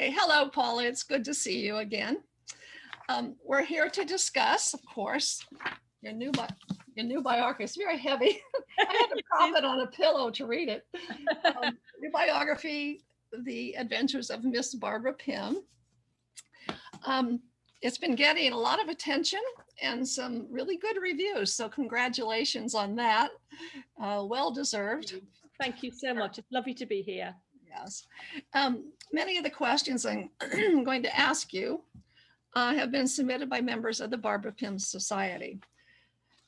Hey, hello, Paula. It's good to see you again. We're here to discuss, of course, your new biography. It's very heavy. I had to prop it on a pillow to read it. Your biography, The Adventures of Miss Barbara Pym. It's been getting a lot of attention and some really good reviews. So congratulations on that. Well deserved. Thank you so much. It's lovely to be here. Yes. Many of the questions I'm going to ask you have been submitted by members of the Barbara Pym Society,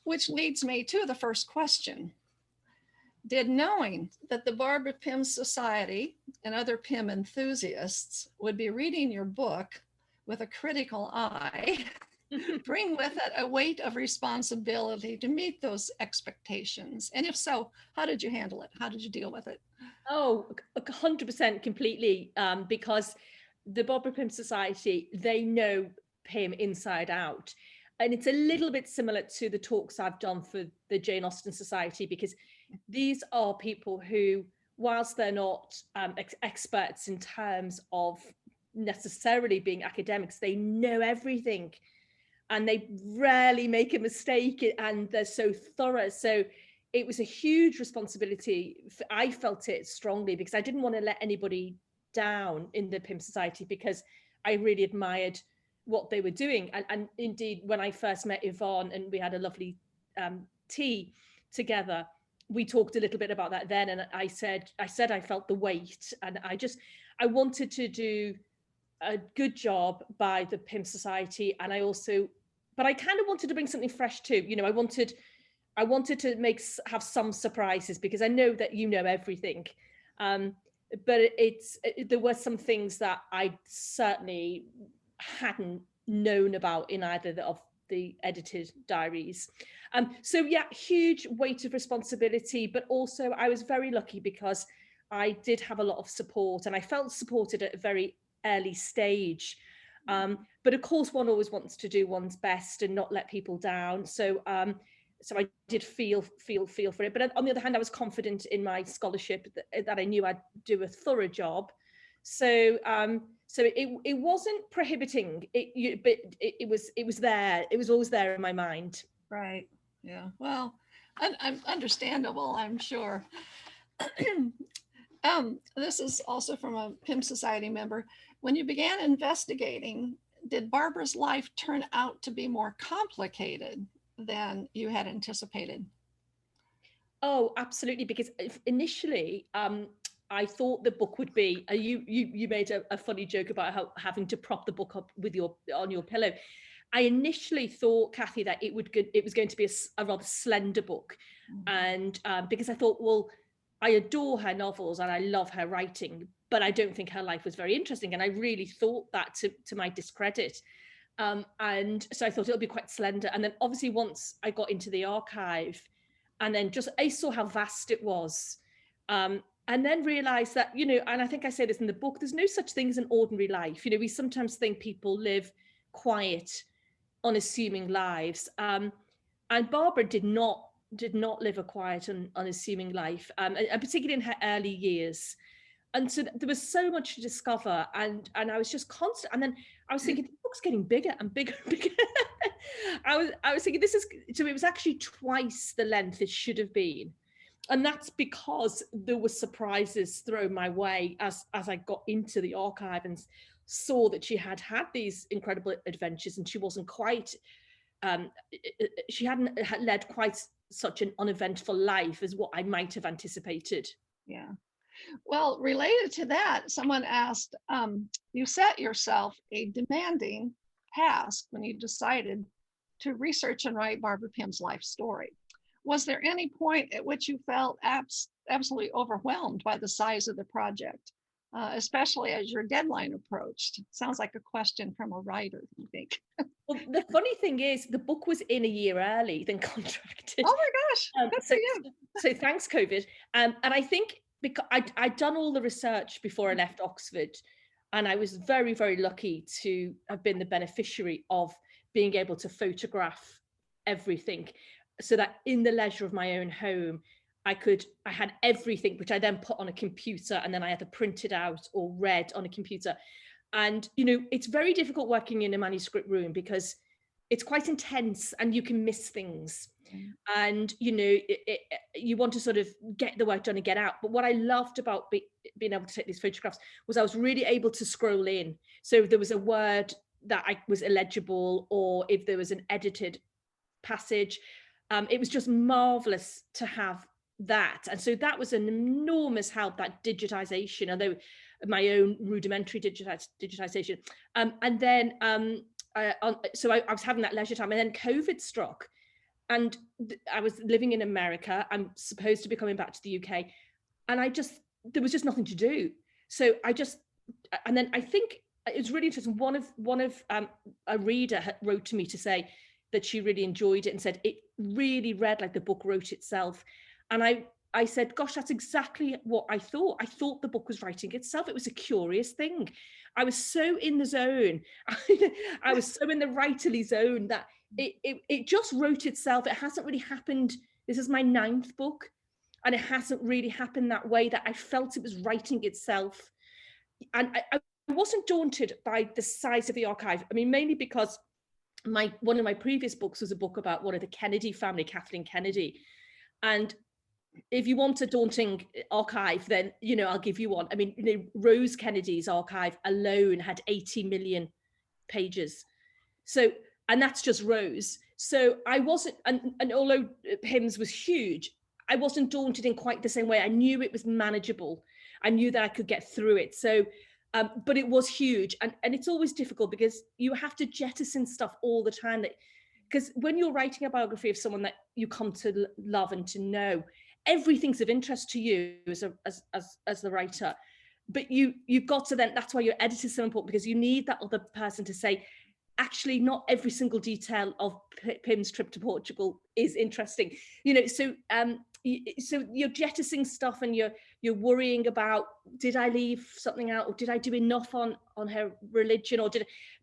which leads me to the first question. Did knowing that the Barbara Pym Society and other Pym enthusiasts would be reading your book with a critical eye bring with it a weight of responsibility to meet those expectations? And if so, how did you handle it? How did you deal with it? Oh, 100% completely, because the Barbara Pym Society, they know Pym inside out. And it's a little bit similar to the talks I've done for the Jane Austen Society, because these are people who, whilst they're not experts in terms of necessarily being academics, they know everything and they rarely make a mistake, and they're so thorough. So it was a huge responsibility. I felt it strongly because I didn't want to let anybody down in the Pym Society, because I really admired what they were doing. And indeed, when I first met Yvonne and we had a lovely tea together, we talked a little bit about that then. And I said I felt the weight, and I wanted to do a good job by the Pym Society. And but I kind of wanted to bring something fresh too. You know, I wanted to have some surprises, because I know that you know everything. But there were some things that I certainly hadn't known about in either of the edited diaries. So yeah, huge weight of responsibility, but also I was very lucky because I did have a lot of support, and I felt supported at a very early stage. But of course, one always wants to do one's best and not let people down. So I did feel for it. But on the other hand, I was confident in my scholarship that I knew I'd do a thorough job. So it wasn't prohibiting, but it was there. It was always there in my mind. Right. Yeah. Well, understandable, I'm sure. This is also from a Pym Society member. When you began investigating, did Barbara's life turn out to be more complicated than you had anticipated? Oh, absolutely. Because initially, I thought the book would be. You made a funny joke about having to prop the book up on your pillow. I initially thought, Kathy, that it was going to be a rather slender book, and because I thought, well, I adore her novels and I love her writing, but I don't think her life was very interesting, and I really thought that to my discredit. And so I thought it'll be quite slender. And then obviously once I got into the archive, and then I saw how vast it was, and then realized that, you know, and I think I say this in the book, there's no such thing as an ordinary life. You know, we sometimes think people live quiet, unassuming lives, and Barbara did not live a quiet and unassuming life, and particularly in her early years. And so there was so much to discover, and I was just constant. And then I was thinking, the book's getting bigger and bigger and bigger. I was thinking, so it was actually twice the length it should have been. And that's because there were surprises thrown my way as I got into the archive and saw that she had these incredible adventures, and she wasn't quite, she hadn't led quite such an uneventful life as what I might have anticipated. Yeah. Well, related to that, someone asked, you set yourself a demanding task when you decided to research and write Barbara Pym's life story. Was there any point at which you felt absolutely overwhelmed by the size of the project, especially as your deadline approached? Sounds like a question from a writer, I think. Well, the funny thing is, the book was in a year early than contracted. Oh my gosh, good for you. So thanks, COVID. And I think because I'd done all the research before I left Oxford, and I was very, very lucky to have been the beneficiary of being able to photograph everything, so that in the leisure of my own home, I had everything, which I then put on a computer, and then I had to print it out or read on a computer. And, it's very difficult working in a manuscript room because it's quite intense and you can miss things. And, you want to sort of get the work done and get out. But what I loved about being able to take these photographs was I was really able to scroll in. So if there was a word that was illegible, or if there was an edited passage, it was just marvelous to have that. And so that was an enormous help, that digitization, although my own rudimentary digitization. And then I was having that leisure time, and then COVID struck, and I was living in America. I'm supposed to be coming back to the UK, and there was just nothing to do. So and then I think it's really interesting. One of a reader wrote to me to say that she really enjoyed it and said it really read like the book wrote itself. And I said, gosh, that's exactly what I thought. I thought the book was writing itself. It was a curious thing. I was so in the zone. I was so in the writerly zone that it just wrote itself. It hasn't really happened. This is my 9th book, and it hasn't really happened that way, that I felt it was writing itself. And I wasn't daunted by the size of the archive. I mean, mainly because one of my previous books was a book about one of the Kennedy family, Kathleen Kennedy. And if you want a daunting archive, then, I'll give you one. I mean, Rose Kennedy's archive alone had 80 million pages. So, and that's just Rose. So I wasn't, and although Pym's was huge, I wasn't daunted in quite the same way. I knew it was manageable. I knew that I could get through it. So, but it was huge. And it's always difficult because you have to jettison stuff all the time. Because when you're writing a biography of someone that you come to love and to know, everything's of interest to you as the writer. But you've got to then, that's why your editor is so important, because you need that other person to say, actually, not every single detail of Pym's trip to Portugal is interesting. So you're jettisoning stuff, and you're worrying about, did I leave something out, or did I do enough on her religion,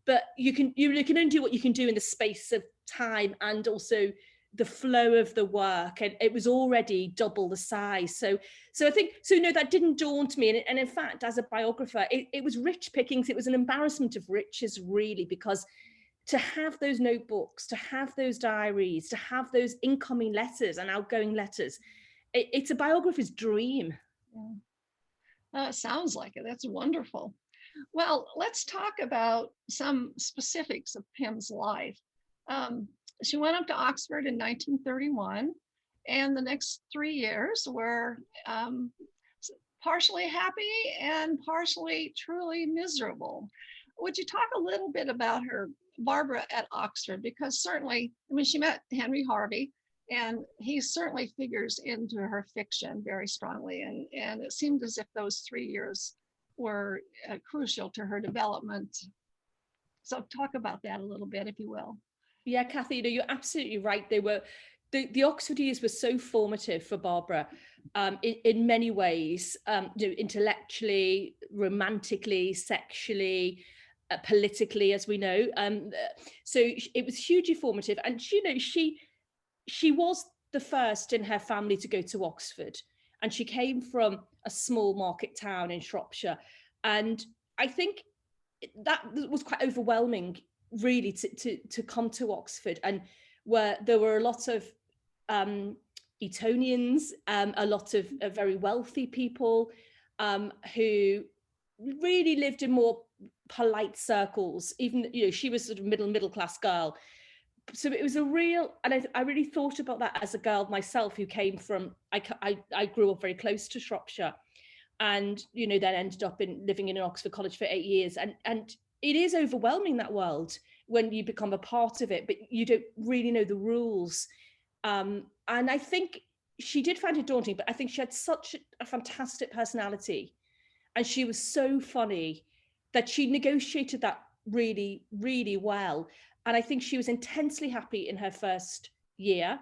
but you can only do what you can do in the space of time, and also the flow of the work, and it was already double the size. So I think, that didn't daunt me. And in fact, as a biographer, it was rich pickings. It was an embarrassment of riches, really, because to have those notebooks, to have those diaries, to have those incoming letters and outgoing letters, it's a biographer's dream. Yeah. It sounds like it. That's wonderful. Well, let's talk about some specifics of Pym's life. She went up to Oxford in 1931, and the next 3 years were partially happy and partially truly miserable. Would you talk a little bit about her, Barbara, at Oxford? Because certainly, she met Henry Harvey, and he certainly figures into her fiction very strongly. And it seemed as if those 3 years were crucial to her development. So talk about that a little bit, if you will. Yeah, Kathy, you're absolutely right. They were the Oxford years were so formative for Barbara in many ways, intellectually, romantically, sexually, politically, as we know. So it was hugely formative. And she was the first in her family to go to Oxford, and she came from a small market town in Shropshire. And I think that was quite overwhelming, really, to come to Oxford, and where there were a lot of Etonians, a lot of very wealthy people who really lived in more polite circles. Even, she was sort of middle class girl. So it was a real, and I really thought about that as a girl myself, who came from, I grew up very close to Shropshire, and then ended up living in Oxford College for 8 years, and it is overwhelming, that world, when you become a part of it, but you don't really know the rules. And I think she did find it daunting, but I think she had such a fantastic personality, and she was so funny, that she negotiated that really, really well. And I think she was intensely happy in her first year.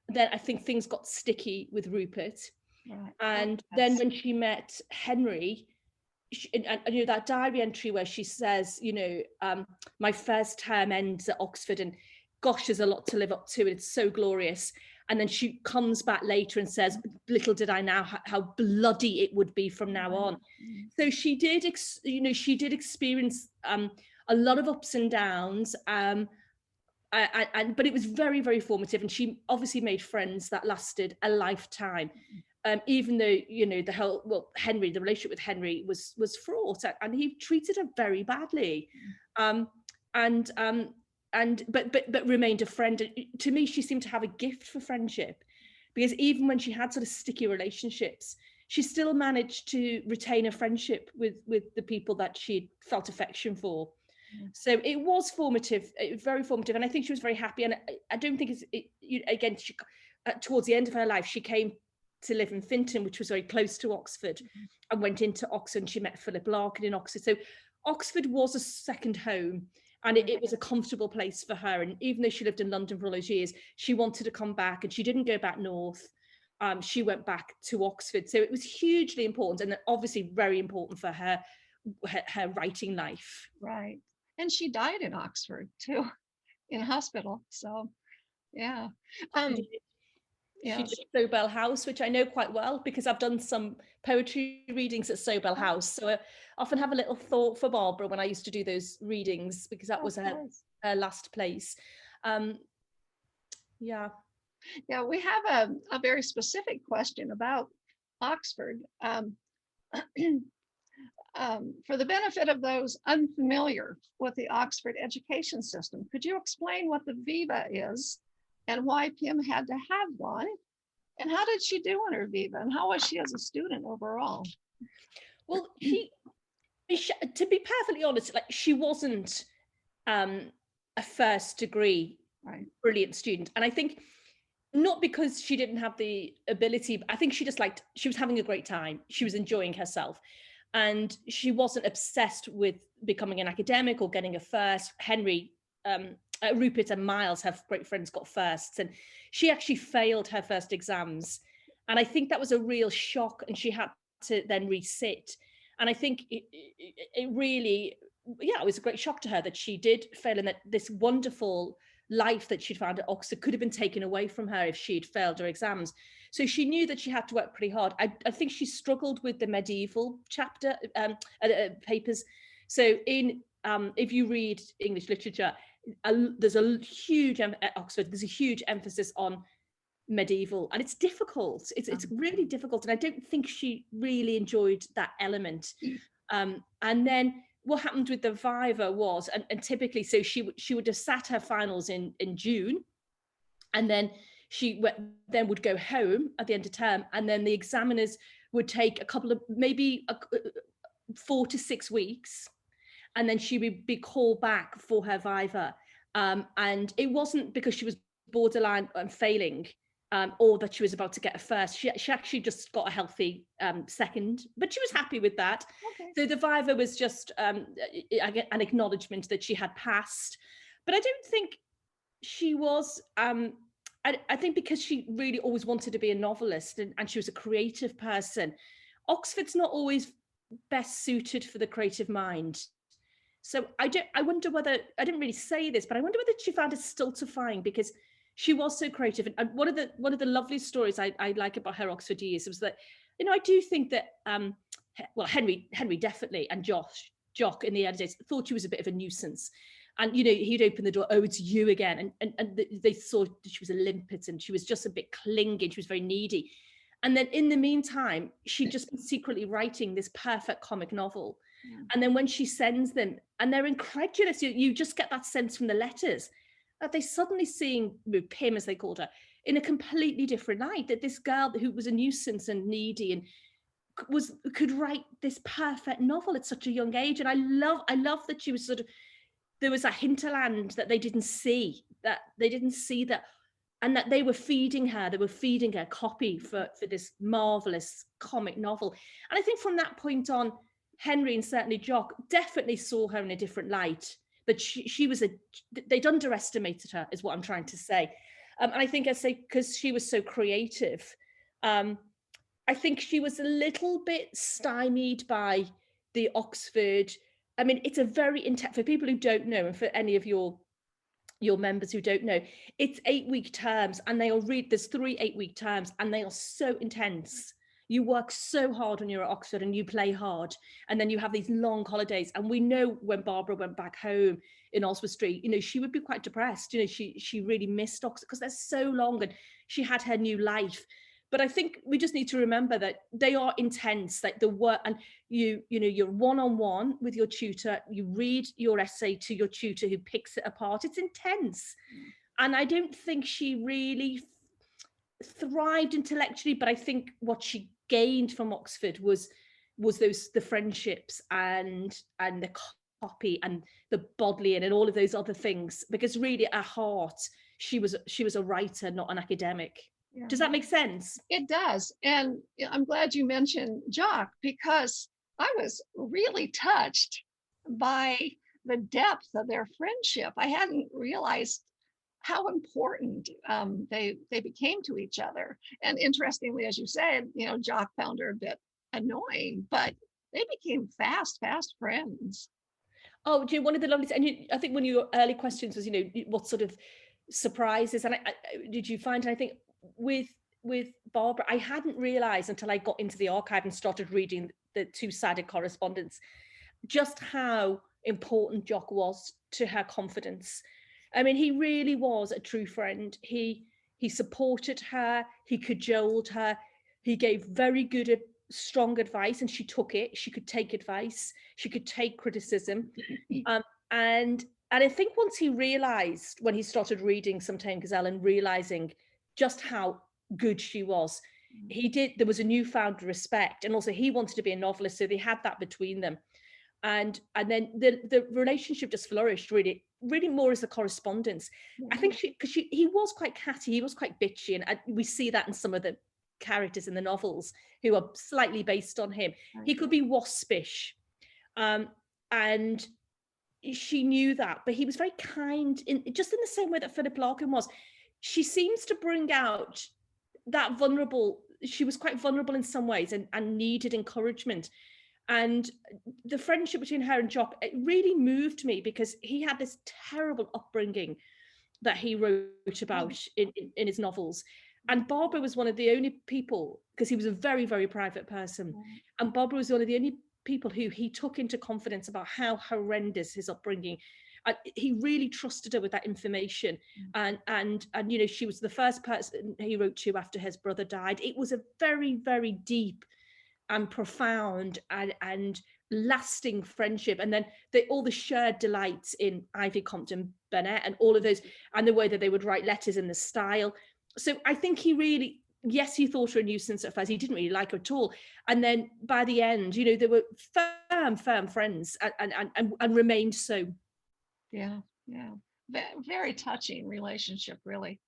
Then I think things got sticky with Rupert. Right. And then when she met Henry, and that diary entry where she says, my first term ends at Oxford, and gosh, there's a lot to live up to, and it's so glorious. And then she comes back later and says, little did I know how bloody it would be from now on. So she did, she did experience a lot of ups and downs, but it was very, very formative. And she obviously made friends that lasted a lifetime. Even though, the relationship with Henry was fraught, and he treated her very badly. But remained a friend. To me, she seemed to have a gift for friendship, because even when she had sort of sticky relationships, she still managed to retain a friendship with the people that she'd felt affection for. So it was formative, very formative, and I think she was very happy. And I don't think again, she, towards the end of her life, she came to live in Finton, which was very close to Oxford, and went into Oxford. And she met Philip Larkin in Oxford. So Oxford was a second home. And it was a comfortable place for her. And even though she lived in London for all those years, she wanted to come back, and she didn't go back north. She went back to Oxford. So it was hugely important, and obviously very important for her writing life. Right. And she died in Oxford too, in hospital. So, yeah. She did Sobel House, which I know quite well because I've done some poetry readings at Sobel House. So I often have a little thought for Barbara when I used to do those readings, because that was her last place. Yeah, we have a very specific question about Oxford. For the benefit of those unfamiliar with the Oxford education system, could you explain what the Viva is and why Pym had to have one? And how did she do in her Viva? And how was she as a student overall? Well, to be perfectly honest, like, she wasn't a first degree brilliant student. And I think not because she didn't have the ability, but I think she was having a great time. She was enjoying herself. And she wasn't obsessed with becoming an academic or getting a first. Henry, Rupert and Miles, her great friends, got firsts, and she actually failed her first exams. And I think that was a real shock, and she had to then resit. And I think it really, it was a great shock to her that she did fail, and that this wonderful life that she'd found at Oxford could have been taken away from her if she'd failed her exams. So she knew that she had to work pretty hard. I think she struggled with the medieval chapter papers. So if you read English literature, there's a huge at Oxford. There's a huge emphasis on medieval, and it's difficult. It's really difficult, and I don't think she really enjoyed that element. And then what happened with the Viva was, and typically, so she would have sat her finals in June, and then she would go home at the end of term, and then the examiners would take a couple of, maybe 4 to 6 weeks, and then she would be called back for her Viva. And it wasn't because she was borderline failing, or that she was about to get a first. She actually just got a healthy second, but she was happy with that. Okay. So the Viva was just an acknowledgement that she had passed. But I don't think she was, I think because she really always wanted to be a novelist, and she was a creative person, Oxford's not always best suited for the creative mind. So I wonder whether, I didn't really say this, but I wonder whether she found it stultifying because she was so creative. And one of the lovely stories I like about her Oxford years was that, I do think that, Henry definitely, and Jock in the early days thought she was a bit of a nuisance. And, he'd open the door, oh, it's you again. And they thought that she was a limpet, and she was just a bit clingy. She was very needy. And then in the meantime, she'd just been secretly writing this perfect comic novel. Yeah. And then when she sends them, and they're incredulous, you just get that sense from the letters that they suddenly seeing Pym, as they called her, in a completely different light, that this girl who was a nuisance and needy and could write this perfect novel at such a young age. And I love that she was sort of, there was a hinterland that they didn't see that, and that they were feeding her copy for this marvelous comic novel. And I think from that point on, Henry, and certainly Jock, definitely saw her in a different light, that they'd underestimated her, is what I'm trying to say. And I think I say, because she was so creative, I think she was a little bit stymied by the Oxford. I mean, it's a very intense, for people who don't know, and for any of your your members who don't know, it's 8-week terms, and they'll read, there's 3 8-week terms, and they are so intense. You work so hard when you're at Oxford and you play hard, and then you have these long holidays. And we know when Barbara went back home in Oswestry, you know, she would be quite depressed. You know, she really missed Oxford because they're so long, and she had her new life. But I think we just need to remember that they are intense, like the work, and you know, you're one-on-one with your tutor, you read your essay to your tutor who picks it apart. It's intense. And I don't think she really thrived intellectually, but I think what she gained from Oxford was the friendships and the copy and the Bodleian and all of those other things, because really at heart she was a writer, not an academic. Yeah. Does that make sense? It does. And I'm glad you mentioned Jock, because I was really touched by the depth of their friendship. I hadn't realized how important they became to each other. And interestingly, as you said, you know, Jock found her a bit annoying, but they became fast friends. Oh, do you know, one of the loveliest, and I think one of your early questions was, you know, what sort of surprises, and did you find? And I think with Barbara, I hadn't realized until I got into the archive and started reading the two-sided correspondence just how important Jock was to her confidence. I mean, he really was a true friend. He supported her, he cajoled her, he gave very good, strong advice, and she took it. She could take advice, she could take criticism. And I think once he realized, when he started reading Some Tame Gazelle and realizing just how good she was, there was a newfound respect. And also he wanted to be a novelist, so they had that between them. And then the relationship just flourished, really more as a correspondence. I think he was quite catty, he was quite bitchy, and we see that in some of the characters in the novels who are slightly based on him. He could be waspish, and she knew that, but he was very kind, just in the same way that Philip Larkin was. She seems to bring out that she was quite vulnerable in some ways, and needed encouragement. And the friendship between her and Jock, it really moved me, because he had this terrible upbringing that he wrote about in his novels. And Barbara was one of the only people, because he was a very, very private person, and Barbara was one of the only people who he took into confidence about how horrendous his upbringing. He really trusted her with that information, and you know, she was the first person he wrote to after his brother died. It was a very, very deep and profound and lasting friendship. And then all the shared delights in Ivy Compton Burnett and all of those, and the way that they would write letters in the style. So I think he really, yes, he thought her a nuisance at first. He didn't really like her at all. And then by the end, you know, they were firm friends, and remained so. Yeah. Very touching relationship, really.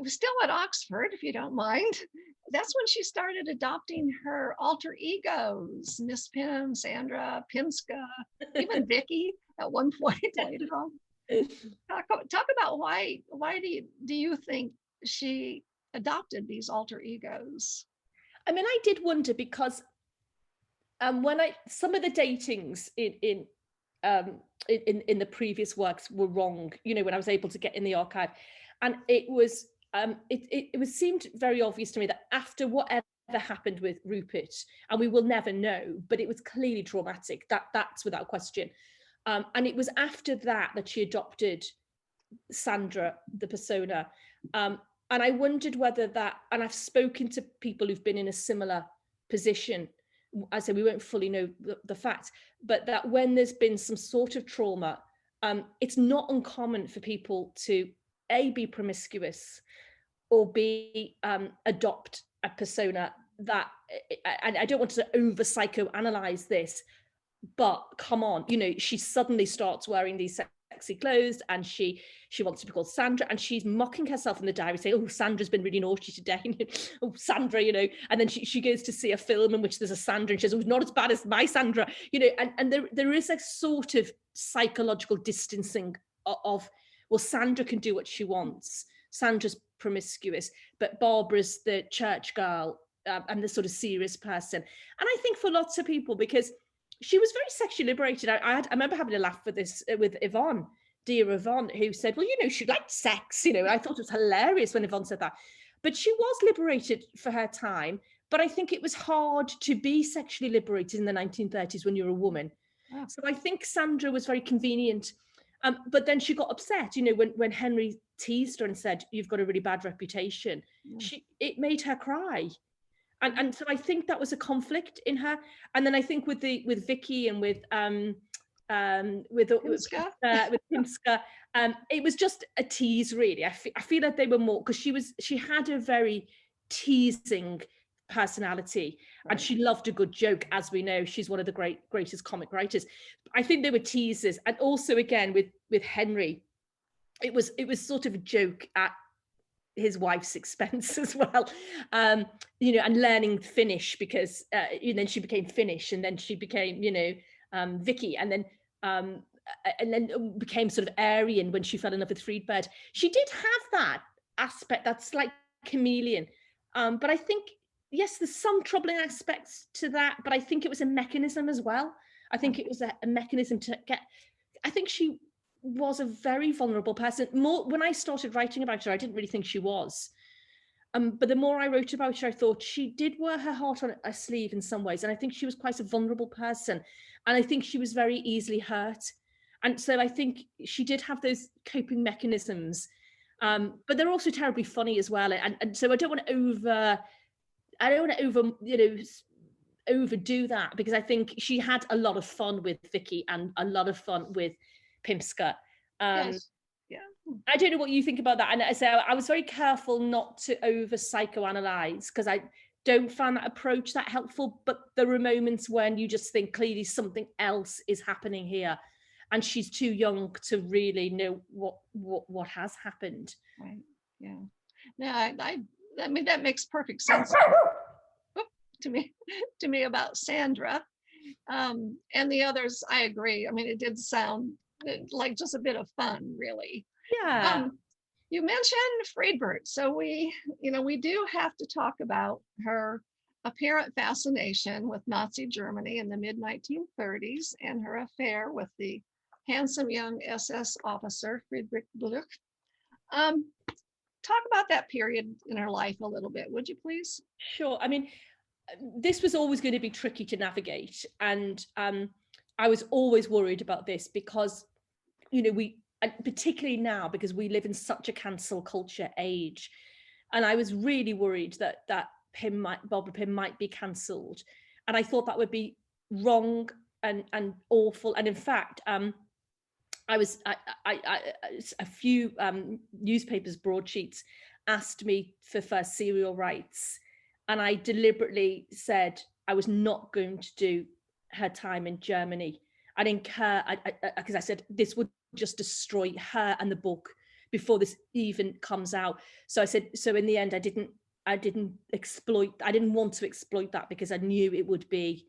Still at Oxford, if you don't mind. That's when she started adopting her alter egos, Miss Pym, Sandra, Pimska, even Vicky at one point later on. Talk about why do you think she adopted these alter egos? I mean, I did wonder, because when some of the datings in the previous works were wrong, you know, when I was able to get in the archive, and it was seemed very obvious to me that after whatever happened with Rupert, and we will never know, but it was clearly traumatic, that's without question, and it was after that she adopted Sandra, the persona, and I wondered whether that, and I've spoken to people who've been in a similar position. I say we won't fully know the facts, but that when there's been some sort of trauma, it's not uncommon for people to A, be promiscuous, or B, adopt a persona that, and I don't want to over psychoanalyze this, but come on, you know, she suddenly starts wearing these sexy clothes, and she wants to be called Sandra, and she's mocking herself in the diary, saying, oh, Sandra's been really naughty today. Oh, Sandra, you know, and then she goes to see a film in which there's a Sandra, and she says, oh, not as bad as my Sandra, you know, and there is a sort of psychological distancing of, well, Sandra can do what she wants, Sandra's promiscuous, but Barbara's the church girl, and the sort of serious person. And I think for lots of people, because she was very sexually liberated. I remember having a laugh with this with Yvonne, dear Yvonne, who said, well, she liked sex, and I thought it was hilarious when Yvonne said that. But she was liberated for her time. But I think it was hard to be sexually liberated in the 1930s when you're a woman. Oh. So I think Sandra was very convenient. But then she got upset, when Henry teased her and said, you've got a really bad reputation. It made her cry. And so I think that was a conflict in her. And then I think with Vicky and with Pinska. It was just a tease, really. I feel like they were more, because she had a very teasing personality, right. And she loved a good joke, as we know. She's one of the greatest comic writers. I think they were teasers. And also, again, with Henry, it was sort of a joke at his wife's expense as well, and learning Finnish, because then she became Finnish, and then she became Vicky, and then became sort of Aryan when she fell in love with Friedberg. She did have that aspect, that slight chameleon, but I think, yes, there's some troubling aspects to that, but I think it was a mechanism as well. I think it was a mechanism to get, I think she was a very vulnerable person. More when I started writing about her, I didn't really think she was. But the more I wrote about her, I thought she did wear her heart on her sleeve in some ways. And I think she was quite a vulnerable person. And I think she was very easily hurt. And so I think she did have those coping mechanisms. But they're also terribly funny as well. And so I don't want to overdo that, because I think she had a lot of fun with Vicky and a lot of fun with Pinska. Yes. Yeah. I don't know what you think about that. And so I was very careful not to over psychoanalyze, because I don't find that approach that helpful. But there are moments when you just think clearly something else is happening here, and she's too young to really know what has happened. Right. Yeah. Yeah. I mean, that makes perfect sense to me about Sandra. And the others, I agree. I mean, it did sound like just a bit of fun, really. Yeah. You mentioned Friedberg, so we do have to talk about her apparent fascination with Nazi Germany in the mid-1930s and her affair with the handsome young SS officer Friedrich Bluch. Talk about that period in her life a little bit, would you please? Sure. I mean, this was always going to be tricky to navigate, and I was always worried about this, because and particularly now, because we live in such a cancel culture age, and I was really worried that Barbara Pym might be cancelled, and I thought that would be wrong and awful. And in fact, a few newspapers broadsheets asked me for first serial rights, and I deliberately said I was not going to do her time in Germany. I didn't care, because I said this would just destroy her and the book before this even comes out. So I said, so in the end, I didn't want to exploit that, because I knew it would be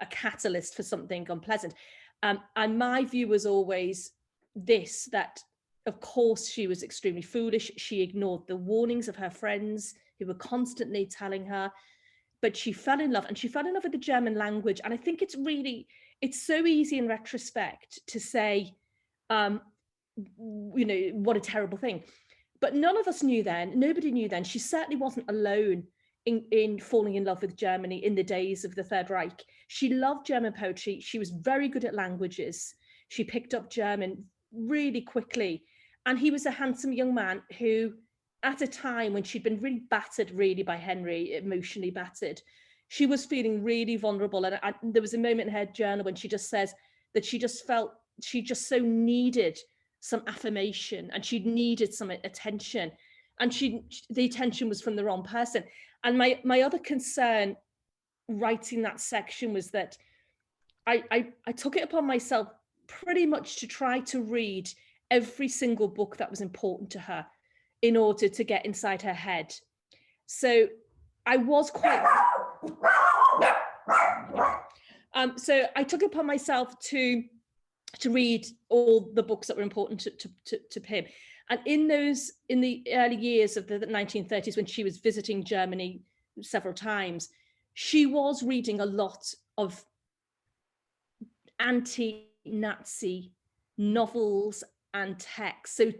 a catalyst for something unpleasant. And my view was always this, that of course she was extremely foolish. She ignored the warnings of her friends who were constantly telling her, but she fell in love, and she fell in love with the German language. And I think it's so easy in retrospect to say, what a terrible thing. But none of us knew then, nobody knew then. She certainly wasn't alone in falling in love with Germany in the days of the Third Reich. She loved German poetry. She was very good at languages. She picked up German really quickly. And he was a handsome young man who, at a time when she'd been really battered, really, by Henry, emotionally battered, she was feeling really vulnerable. And there was a moment in her journal when she just says that she just felt she just so needed some affirmation, and she needed some attention, and the attention was from the wrong person. And my other concern writing that section was that I took it upon myself pretty much to try to read every single book that was important to her in order to get inside her head. So I was quite so I took it upon myself to read all the books that were important to Pym. And in the early years of the 1930s, when she was visiting Germany several times, she was reading a lot of anti-Nazi novels and text. So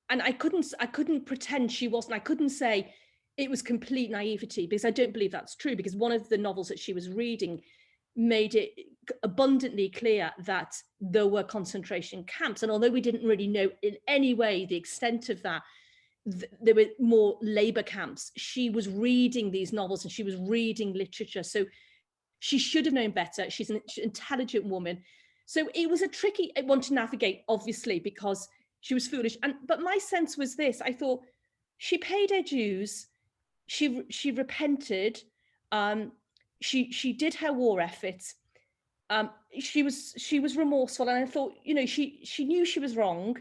and I couldn't pretend she wasn't. I couldn't say it was complete naivety, because I don't believe that's true, because one of the novels that she was reading made it abundantly clear that there were concentration camps. And although we didn't really know in any way the extent of that, there were more labor camps. She was reading these novels and she was reading literature. So she should have known better. She's an intelligent woman. So it was a tricky one to navigate, obviously, because she was foolish. But my sense was this: I thought she paid her dues. She repented. She did her war efforts. She was remorseful, and I thought, she knew she was wrong,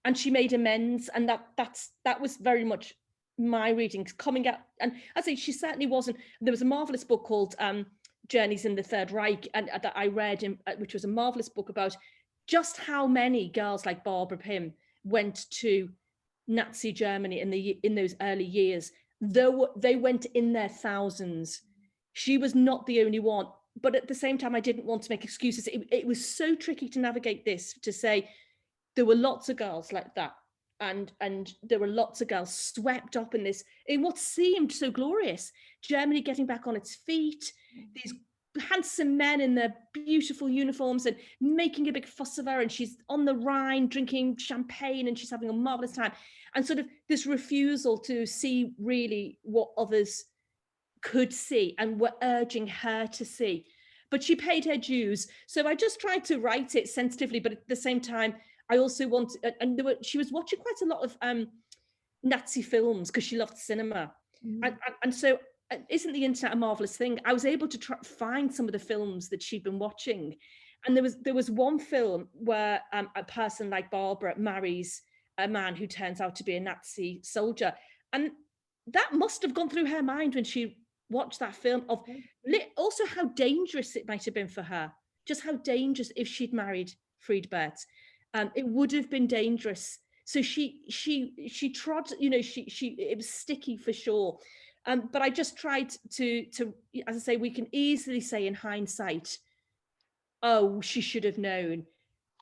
and she made amends, and that was very much my reading coming out. And I say she certainly wasn't. There was a marvelous book called Journeys in the Third Reich, and that I read, which was a marvelous book about just how many girls like Barbara Pym went to Nazi Germany in those early years. Though they went in their thousands, she was not the only one. But at the same time, I didn't want to make excuses. It was so tricky to navigate this, to say there were lots of girls like that, and there were lots of girls swept up in what seemed so glorious. Germany getting back on its feet, these handsome men in their beautiful uniforms and making a big fuss of her, and she's on the Rhine drinking champagne and she's having a marvelous time, and sort of this refusal to see really what others could see and were urging her to see. But she paid her dues. So I just tried to write it sensitively, but at the same time, I also wanted, and she was watching quite a lot of Nazi films because she loved cinema. And so isn't the internet a marvelous thing? I was able to find some of the films that she'd been watching. And there was one film where a person like Barbara marries a man who turns out to be a Nazi soldier. And that must have gone through her mind when she watched that film, of also how dangerous it might have been for her, just how dangerous if she'd married Friedbert. It would have been dangerous. So she trod, it was sticky for sure. But I just tried to, as I say, we can easily say in hindsight, oh, she should have known.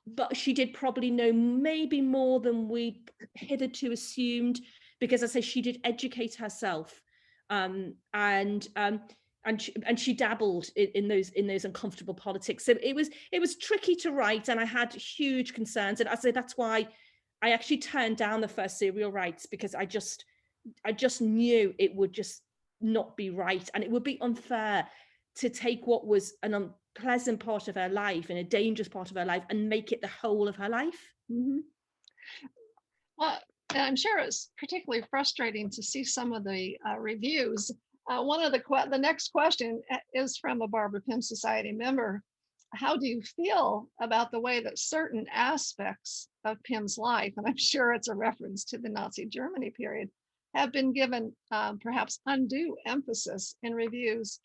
But she did probably know maybe more than we hitherto assumed, because as I say, she did educate herself. And she dabbled in those uncomfortable politics. So it was tricky to write, and I had huge concerns. And I say that's why I actually turned down the first serial rights, because I just knew it would just not be right, and it would be unfair to take what was an unpleasant part of her life and a dangerous part of her life and make it the whole of her life. Mm-hmm. Well, I'm sure it's particularly frustrating to see some of the reviews. One of the next question is from a Barbara Pym Society member. How do you feel about the way that certain aspects of Pym's life, and I'm sure it's a reference to the Nazi Germany period, have been given perhaps undue emphasis in reviews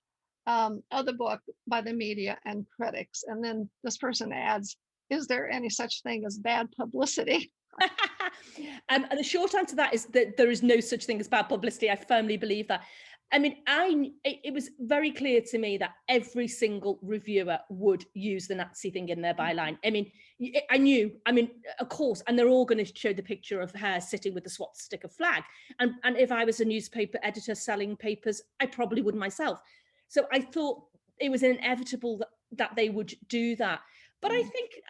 of the book by the media and critics? And then this person adds, is there any such thing as bad publicity? And the short answer to that is that there is no such thing as bad publicity. I firmly believe that. I mean, it was very clear to me that every single reviewer would use the Nazi thing in their byline. I mean, I knew, of course, and they're all going to show the picture of her sitting with the swastika flag. And if I was a newspaper editor selling papers, I probably would myself. So I thought it was inevitable that they would do that. But I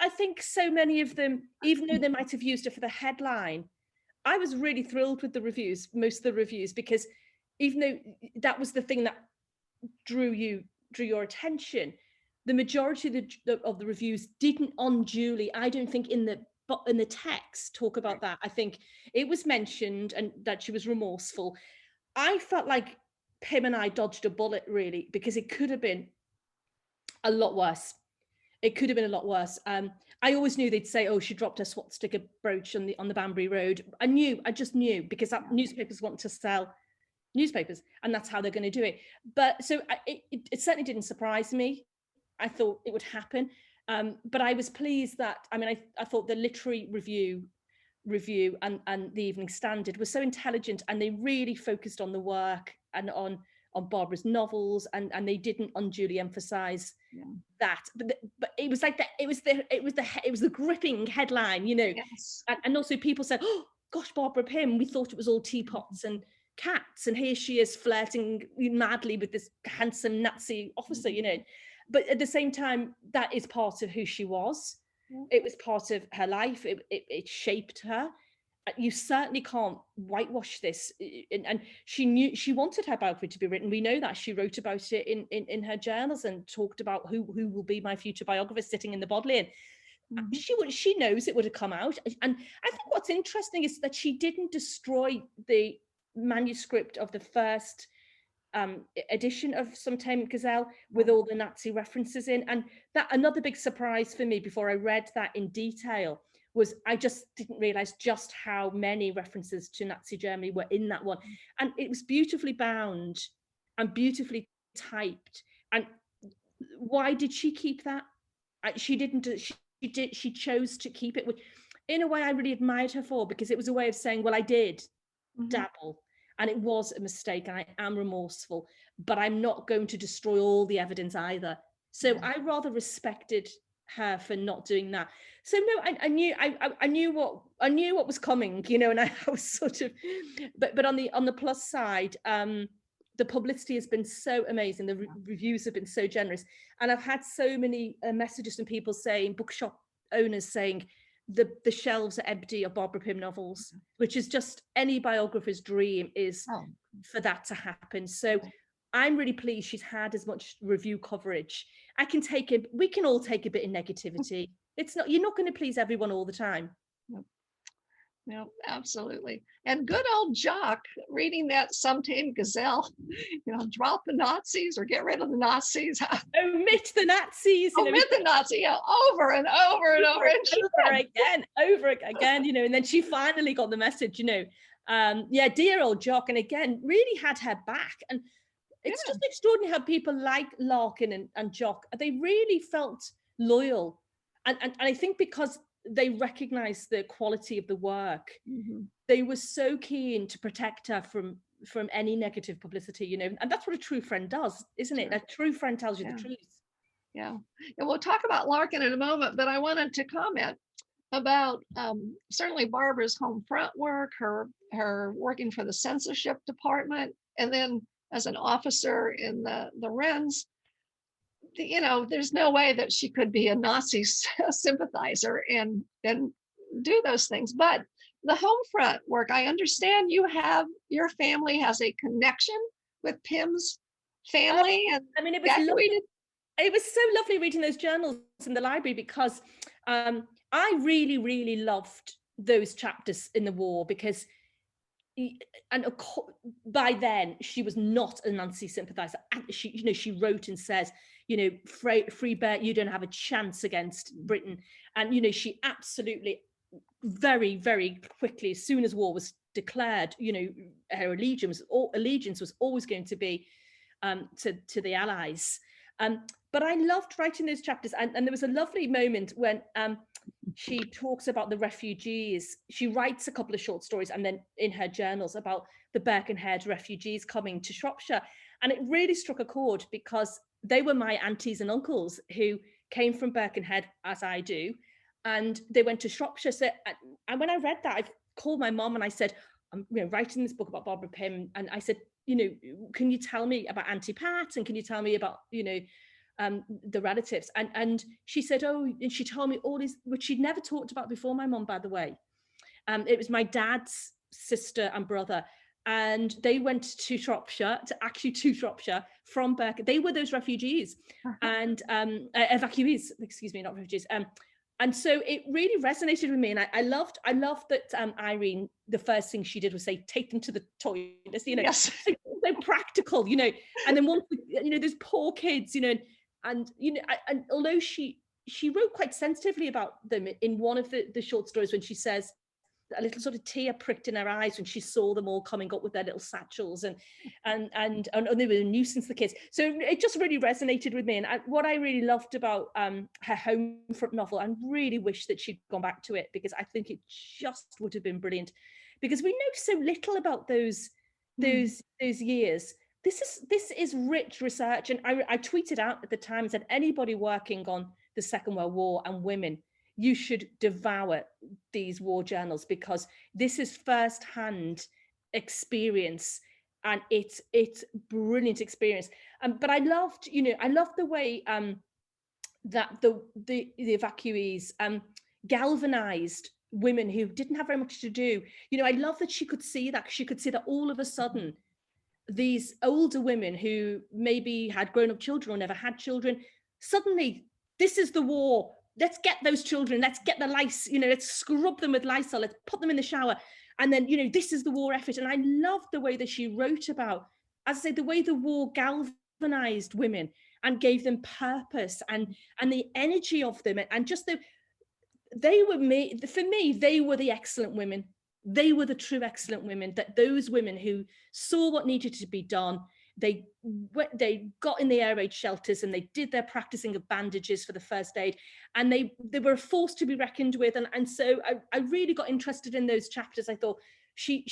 think so many of them, even though they might have used it for the headline, I was really thrilled with the reviews, most of the reviews, because even though that was the thing that drew your attention, the majority of the reviews didn't unduly, I don't think, in the text talk about that. I think it was mentioned and that she was remorseful. I felt like Pym and I dodged a bullet, really, because it could have been a lot worse. It could have been a lot worse. I always knew they'd say, oh, she dropped her swastika brooch on the Banbury Road. I just knew, because that newspapers want to sell newspapers, and that's how they're going to do it. But so it certainly didn't surprise me. I thought it would happen. But I was pleased that, I thought the literary review and the Evening Standard was so intelligent, and they really focused on the work and on Barbara's novels, and they didn't unduly emphasize that. But it was like that. It was the gripping headline, you know. Yes. And also people said, "Oh gosh, Barbara Pym, we thought it was all teapots and cats, and here she is flirting madly with this handsome Nazi officer," you know. But at the same time, that is part of who she was. It was part of her life. It shaped her. You certainly can't whitewash this. And she knew, she wanted her biography to be written. We know that. She wrote about it in her journals and talked about who will be my future biographer sitting in the Bodleian. She knows it would have come out. And I think what's interesting is that she didn't destroy the manuscript of the first edition of Sometime Gazelle with all the Nazi references in. And that, another big surprise for me before I read that in detail, was I just didn't realize just how many references to Nazi Germany were in that one. And it was beautifully bound and beautifully typed. And why did she keep that? She didn't. She chose to keep it, which in a way I really admired her for, because it was a way of saying, well, I did dabble and it was a mistake and I am remorseful, but I'm not going to destroy all the evidence either. So I rather respected her for not doing that. So no, I knew what was coming, you know, and I was sort of, but on the plus side, the publicity has been so amazing. The reviews have been so generous, and I've had so many messages from people saying, bookshop owners saying, the shelves are empty of Barbara Pym novels, which is just any biographer's dream, is for that to happen. So I'm really pleased she's had as much review coverage. We can all take a bit of negativity. It's not, you're not going to please everyone all the time. No, absolutely. And good old Jock reading that Sometime Gazelle, you know, drop the Nazis or get rid of the Nazis. Omit the Nazis. Omit the Nazi, yeah, over and over and over. And over again, you know, and then she finally got the message, you know, dear old Jock, and again, really had her back. And it's just extraordinary how people like Larkin and Jock, they really felt loyal. And I think because they recognized the quality of the work, they were so keen to protect her from any negative publicity, you know, and that's what a true friend does, isn't it? A true friend tells you the truth. Yeah, and we'll talk about Larkin in a moment, but I wanted to comment about certainly Barbara's home front work, her working for the censorship department, and then as an officer in the Wrens. You know, there's no way that she could be a Nazi sympathizer and do those things. But the home front work, I understand your family has a connection with Pym's family. And I mean, it was lovely. It was so lovely reading those journals in the library, because I really, really loved those chapters in the war, because by then she was not a Nazi sympathizer. She wrote and says, you know, free bear, you don't have a chance against Britain. And, you know, she absolutely very, very quickly, as soon as war was declared, you know, her allegiance was always going to be to the Allies. But I loved writing those chapters. And there was a lovely moment when she talks about the refugees. She writes a couple of short stories and then in her journals about the Birkenhead refugees coming to Shropshire. And it really struck a chord, because they were my aunties and uncles who came from Birkenhead, as I do, and they went to Shropshire. So, and when I read that, I called my mom and I said, I'm writing this book about Barbara Pym. And I said, you know, can you tell me about Auntie Pat? And can you tell me about, you know, the relatives? And she said, oh, and she told me all these, which she'd never talked about before, my mom, by the way. It was my dad's sister and brother. And they went to Shropshire, from Birkenhead. They were those refugees and evacuees, excuse me, not refugees. And so it really resonated with me. And I loved that Irene, the first thing she did was say, take them to the toilets, you know, so practical, you know. And then once, you know, those poor kids, you know, and you know, and although she wrote quite sensitively about them in one of the short stories, when she says, a little sort of tear pricked in her eyes when she saw them all coming up with their little satchels, and they were a nuisance, the kids. So it just really resonated with me. And what I really loved about her home front novel, I really wish that she'd gone back to it, because I think it just would have been brilliant, because we know so little about those years. this is rich research. And I tweeted out at the time, said anybody working on the Second World War and women, you should devour these war journals, because this is first-hand experience, and it's brilliant experience. But I loved the way that the evacuees galvanized women who didn't have very much to do. I love that she could see that all of a sudden these older women who maybe had grown up children or never had children, suddenly this is the war. Let's get those children. Let's get the lice, let's scrub them with Lysol. Let's put them in the shower. And then, this is the war effort. And I love the way that she wrote about, as I say, the way the war galvanized women and gave them purpose and the energy of them. And just they were for me, they were the excellent women. They were the true excellent women, that those women who saw what needed to be done, they got in the air raid shelters and they did their practicing of bandages for the first aid, and they were a force to be reckoned with. And so I really got interested in those chapters. I thought she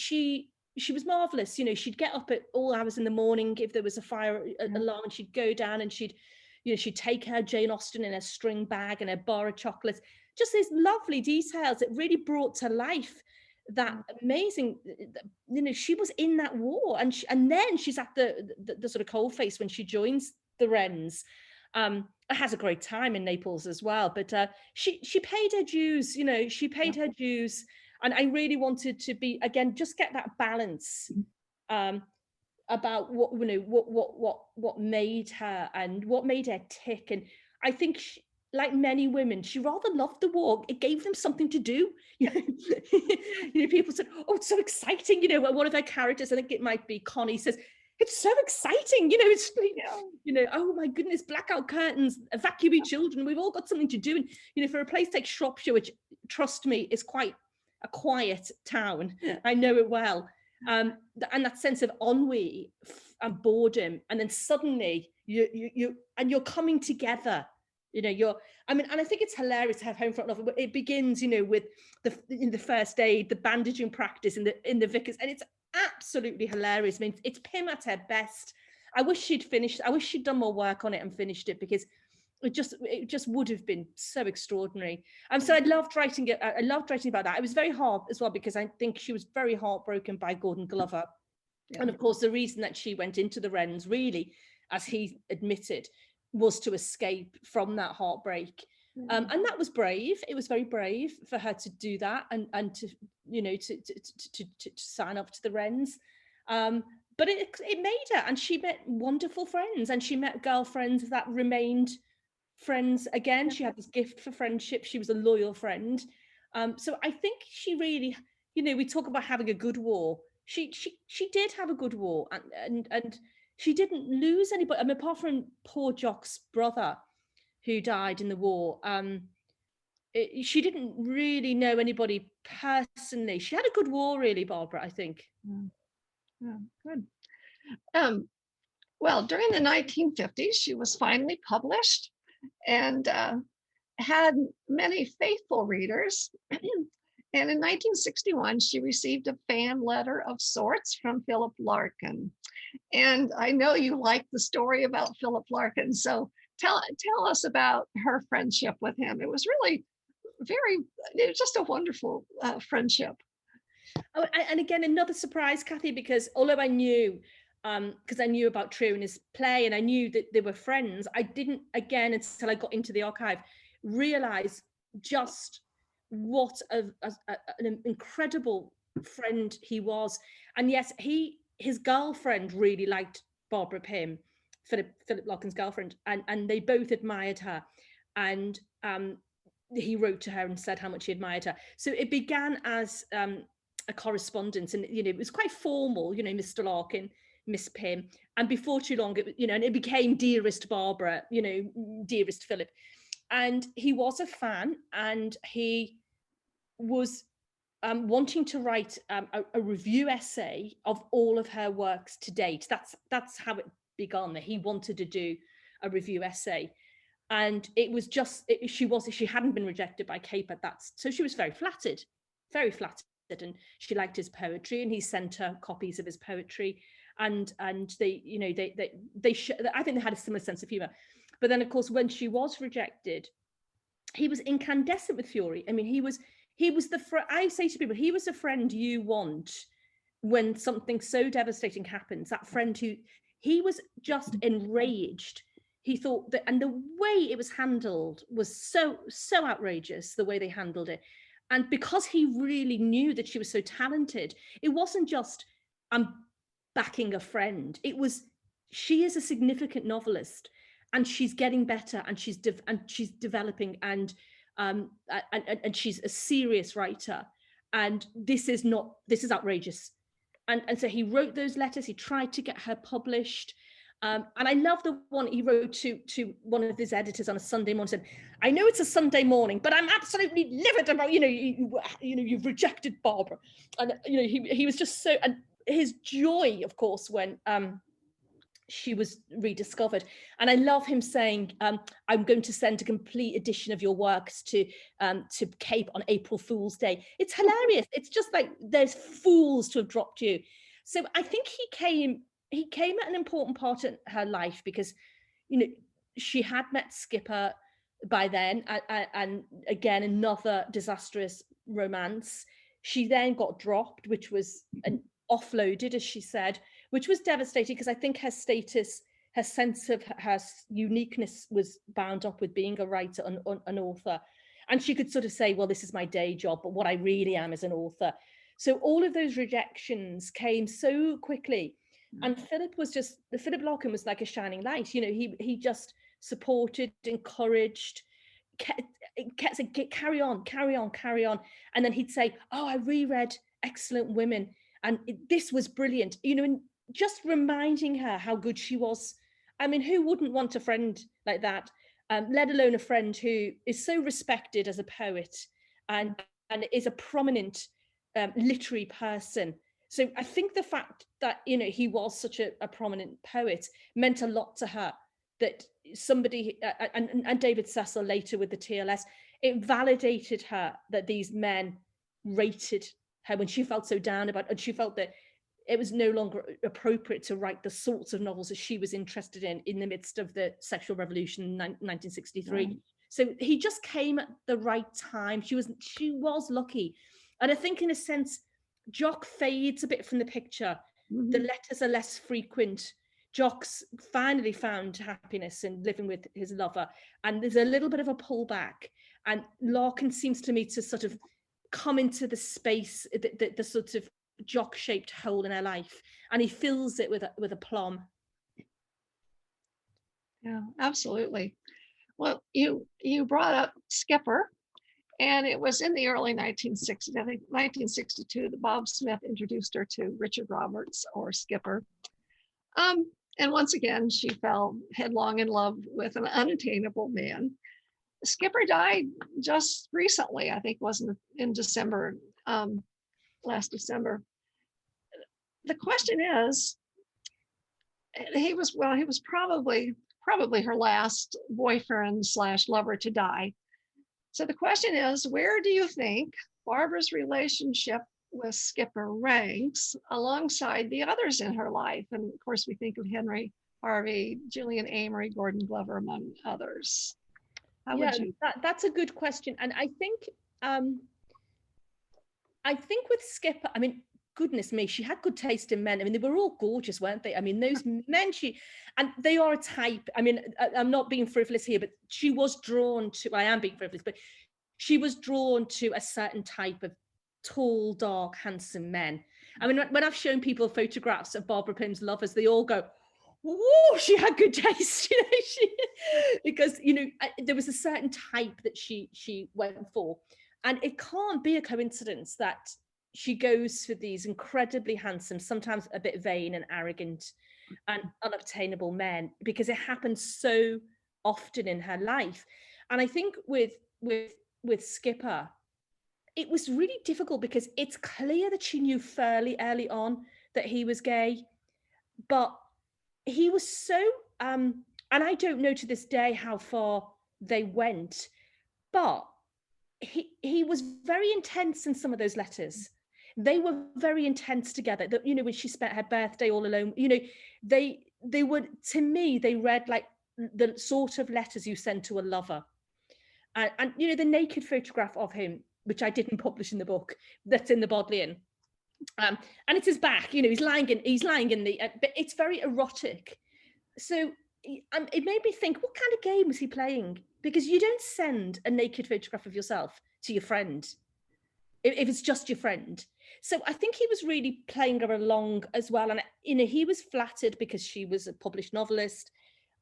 was marvelous. She'd get up at all hours in the morning if there was a fire alarm, and she'd go down and she'd take her Jane Austen in a string bag and a bar of chocolates. Just these lovely details that really brought to life that amazing, she was in that war, and then she's at the sort of coalface when she joins the Wrens. Has a great time in Naples as well, but she paid her dues. She paid her dues, and I really wanted to be, again, just get that balance about what made her and what made her tick. And I think like many women, she rather loved the war. It gave them something to do. People said, "Oh, it's so exciting!" One of her characters, I think it might be Connie, says, "It's so exciting." It's oh my goodness, blackout curtains, evacuee children. We've all got something to do. And for a place like Shropshire, which, trust me, is quite a quiet town, I know it well. And that sense of ennui and boredom, and then suddenly you're coming together. And I think it's hilarious to have Homefront novel, but it begins, with the first aid, the bandaging practice in the Vickers, and it's absolutely hilarious. I mean, it's Pym at her best. I wish she'd finished. I wish she'd done more work on it and finished it, because it just would have been so extraordinary. And so I loved writing it. I loved writing about that. It was very hard as well, because I think she was very heartbroken by Gordon Glover. Yeah. And of course, the reason that she went into the Wrens, really, as he admitted, was to escape from that heartbreak. And that was brave. It was very brave for her to do that, and to to sign up to the Wrens. But it made her, and she met wonderful friends, and she met girlfriends that remained friends again. She had this gift for friendship. She was a loyal friend. So I think she really, we talk about having a good war. She did have a good war, and she didn't lose anybody. I mean, apart from poor Jock's brother, who died in the war. She didn't really know anybody personally. She had a good war, really, Barbara, I think. Yeah, good. Well, during the 1950s, she was finally published and had many faithful readers. And in 1961, she received a fan letter of sorts from Philip Larkin. And I know you like the story about Philip Larkin. So tell us about her friendship with him. It was really it was just a wonderful friendship. Oh, and again, another surprise, Kathy, because although I knew, because I knew about True and his play, and I knew that they were friends, I didn't, again, until I got into the archive, realize just what an incredible friend he was. And yes, his girlfriend really liked Barbara Pym, Philip Larkin's girlfriend, and they both admired her. And he wrote to her and said how much he admired her. So it began as a correspondence, and it was quite formal, Mr. Larkin, Miss Pym, and before too long, and it became Dearest Barbara, Dearest Philip. And he was a fan, and he was wanting to write a review essay of all of her works to date. That's how it began, that he wanted to do a review essay. And it was just, she hadn't been rejected by Cape at that. So she was very flattered, and she liked his poetry, and he sent her copies of his poetry. and they, you know, I think they had a similar sense of humor. But then, of course, when she was rejected, he was incandescent with fury. I mean, he was I say to people, he was a friend you want when something so devastating happens. That friend who, he was just enraged. He thought that, and the way it was handled was so outrageous, the way they handled it. And because he really knew that she was so talented, it wasn't just, I'm backing a friend. It was, she is a significant novelist, and she's getting better, and she's developing, and she's a serious writer. And this is outrageous. And so he wrote those letters. He tried to get her published. And I love the one he wrote to one of his editors on a Sunday morning. Said, "I know it's a Sunday morning, but I'm absolutely livid about, you've rejected Barbara." And he was just so, and his joy, of course, when she was rediscovered. And I love him saying, "I'm going to send a complete edition of your works to Cape on April Fool's Day." It's hilarious. It's just like, there's fools to have dropped you. So I think he came at an important part in her life, because, she had met Skipper by then, and again, another disastrous romance. She then got dropped, which was offloaded, as she said, which was devastating, because I think her status, her sense of her uniqueness was bound up with being a writer, an author. And she could sort of say, well, this is my day job, but what I really am is an author. So all of those rejections came so quickly. And Philip Larkin was like a shining light. He just supported, encouraged, kept saying, carry on. And then he'd say, "Oh, I reread Excellent Women, and this was brilliant." And just reminding her how good she was. I mean, who wouldn't want a friend like that? Let alone a friend who is so respected as a poet and is a prominent literary person. So I think the fact that, he was such a prominent poet meant a lot to her, that somebody, and David Cecil later with the TLS, it validated her that these men rated her when she felt so down about, and she felt that it was no longer appropriate to write the sorts of novels that she was interested in the midst of the sexual revolution in 1963. Right. So he just came at the right time. She was lucky. And I think, in a sense, Jock fades a bit from the picture. Mm-hmm. The letters are less frequent. Jock's finally found happiness in living with his lover, and there's a little bit of a pullback. And Larkin seems to me to sort of come into the space, the sort of Jock-shaped hole in her life, and he fills it with a plum. Yeah, absolutely. Well, you brought up Skipper, and it was in the early 1960s, I think 1962, that Bob Smith introduced her to Richard Roberts, or Skipper. And once again, she fell headlong in love with an unattainable man. Skipper died just recently, I think wasn't in December, last December. The question is, he was probably her last boyfriend / lover to die. So the question is, where do you think Barbara's relationship with Skipper ranks alongside the others in her life? And of course, we think of Henry Harvey, Julian Amory, Gordon Glover, among others. That's a good question. And I think with Skipper, I mean, goodness me, she had good taste in men. I mean, they were all gorgeous, weren't they? I mean, those men, and they are a type. I mean, I'm not being frivolous here, but she was drawn to, I am being frivolous, but she was drawn to a certain type of tall, dark, handsome men. I mean, when I've shown people photographs of Barbara Pym's lovers, they all go, "Whoa, she had good taste," because there was a certain type that she went for, and it can't be a coincidence that she goes for these incredibly handsome, sometimes a bit vain and arrogant and unobtainable men, because it happens so often in her life. And I think with Skipper, it was really difficult, because it's clear that she knew fairly early on that he was gay, but he was so, and I don't know to this day how far they went, but he was very intense in some of those letters, they were very intense together. That, you know, when she spent her birthday all alone, you know, they would, to me, they read like the sort of letters you send to a lover. And you know, the naked photograph of him, which I didn't publish in the book, that's in the Bodleian, and it's his back. You know, he's lying in the, but it's very erotic. So it made me think, what kind of game was he playing? Because you don't send a naked photograph of yourself to your friend if it's just your friend. So I think he was really playing her along as well. And, you know, he was flattered because she was a published novelist.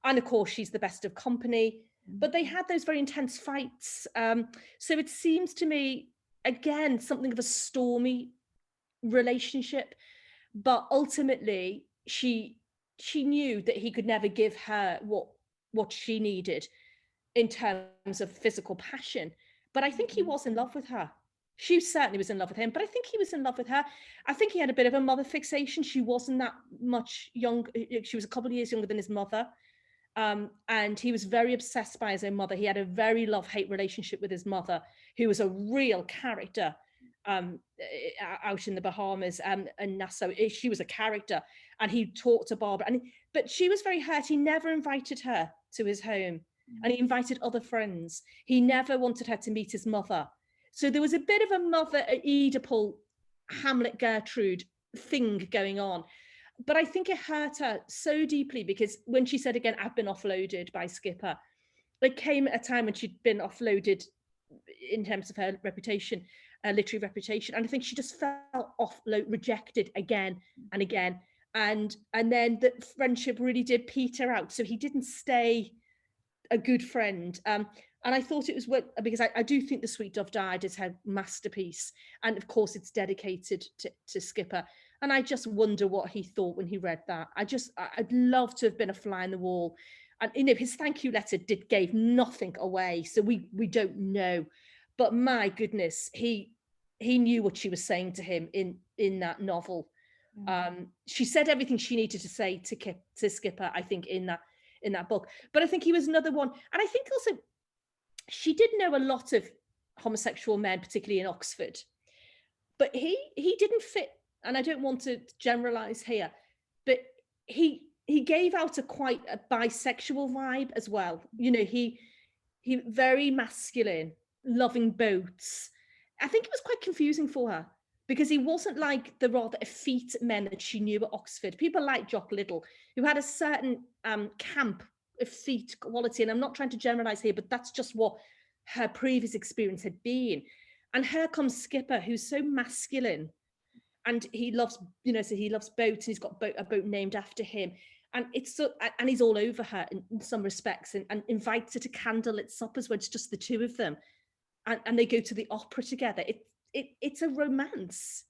And of course, she's the best of company. But they had those very intense fights. So it seems to me, again, something of a stormy relationship. But ultimately, she knew that he could never give her what she needed in terms of physical passion. But I think he was in love with her. She certainly was in love with him, but I think he was in love with her. I think he had a bit of a mother fixation. She wasn't that much young. She was a couple of years younger than his mother. And he was very obsessed by his own mother. He had a very love-hate relationship with his mother, who was a real character out in the Bahamas and Nassau. She was a character, and he talked to Barbara. But she was very hurt. He never invited her to his home, and he invited other friends. He never wanted her to meet his mother. So there was a bit of a mother Oedipal, Hamlet Gertrude thing going on. But I think it hurt her so deeply, because when she said again, I've been offloaded by Skipper, it came at a time when she'd been offloaded in terms of her reputation, literary reputation. And I think she just felt rejected again and again. And then the friendship really did peter out. So he didn't stay a good friend. And I thought it was because I do think The Sweet Dove Died is her masterpiece. And of course, it's dedicated to Skipper. And I just wonder what he thought when he read that. I'd love to have been a fly in the wall. And, you know, his thank you letter gave nothing away. So we don't know. But my goodness, he knew what she was saying to him in that novel. Mm-hmm. She said everything she needed to say to Skipper, I think, in that book. But I think he was another one. And I think also she did know a lot of homosexual men, particularly in Oxford. But he didn't fit. And I don't want to generalize here, but he gave out quite a bisexual vibe as well. You know, he very masculine, loving boats. I think it was quite confusing for her, because he wasn't like the rather effete men that she knew at Oxford. People like Jock Little, who had a certain camp, effete quality. And I'm not trying to generalize here, but that's just what her previous experience had been. And here comes Skipper, who's so masculine. And he loves, you know, so he loves boats, and he's got a boat named after him. And and he's all over her in some respects, and invites her to candlelit suppers where it's just the two of them. And they go to the opera together. It's a romance